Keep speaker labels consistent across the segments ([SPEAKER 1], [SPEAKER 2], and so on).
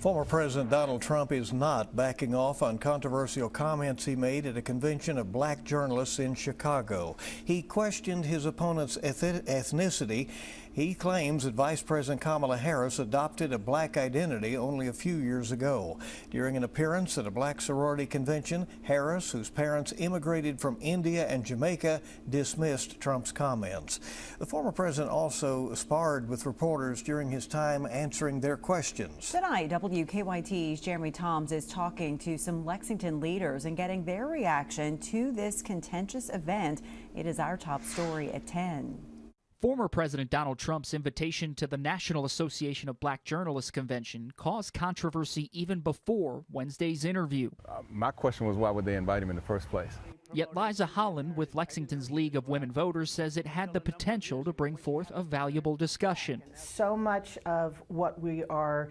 [SPEAKER 1] Former President Donald Trump is not backing off on controversial comments he made at a convention of black journalists in Chicago. He questioned his opponent's ethnicity. He claims that Vice President Kamala Harris adopted a black identity only a few years ago. During an appearance at a black sorority convention, Harris, whose parents immigrated from India and Jamaica, dismissed Trump's comments. The former president also sparred with reporters during his time answering their questions.
[SPEAKER 2] Tonight, WKYT's Jeremy Toms is talking to some Lexington leaders and getting their reaction to this contentious event. It is our top story at 10.
[SPEAKER 3] Former President Donald Trump's invitation to the National Association of Black Journalists convention caused controversy even before Wednesday's interview.
[SPEAKER 4] My question was, why would they invite him in the first place?
[SPEAKER 3] Yet Liza Holland with Lexington's League of Women Voters says it had the potential to bring forth a valuable discussion.
[SPEAKER 5] So much of what we are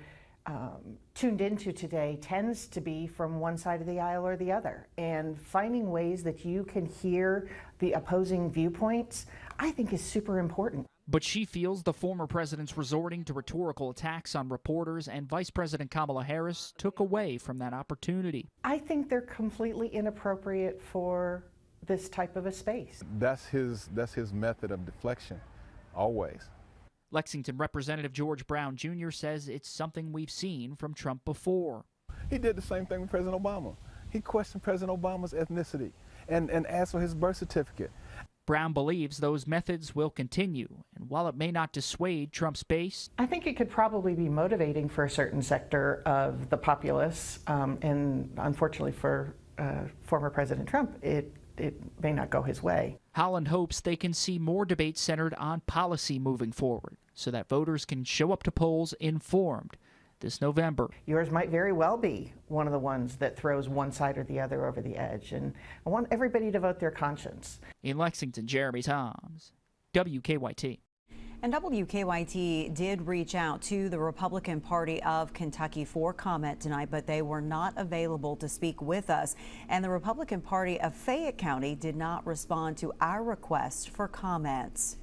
[SPEAKER 5] tuned into today tends to be from one side of the aisle or the other, and finding ways that you can hear the opposing viewpoints, I think, is super important.
[SPEAKER 3] But she feels the former president's resorting to rhetorical attacks on reporters and Vice President Kamala Harris took away from that opportunity.
[SPEAKER 5] I think they're completely inappropriate for this type of a space.
[SPEAKER 4] That's his method of deflection, always.
[SPEAKER 3] Lexington Representative George Brown Jr. says it's something we've seen from Trump before.
[SPEAKER 4] He did the same thing with President Obama. He questioned President Obama's ethnicity and asked for his birth certificate.
[SPEAKER 3] Brown believes those methods will continue, and while it may not dissuade Trump's base,
[SPEAKER 5] I think it could probably be motivating for a certain sector of the populace, and unfortunately for former President Trump, it may not go his way.
[SPEAKER 3] Holland hopes they can see more debates centered on policy moving forward so that voters can show up to polls informed this November.
[SPEAKER 5] Yours might very well be one of the ones that throws one side or the other over the edge, and I want everybody to vote their conscience.
[SPEAKER 3] In Lexington, Jeremy Toms, WKYT.
[SPEAKER 2] And WKYT did reach out to the Republican Party of Kentucky for comment tonight, but they were not available to speak with us. And the Republican Party of Fayette County did not respond to our request for comments.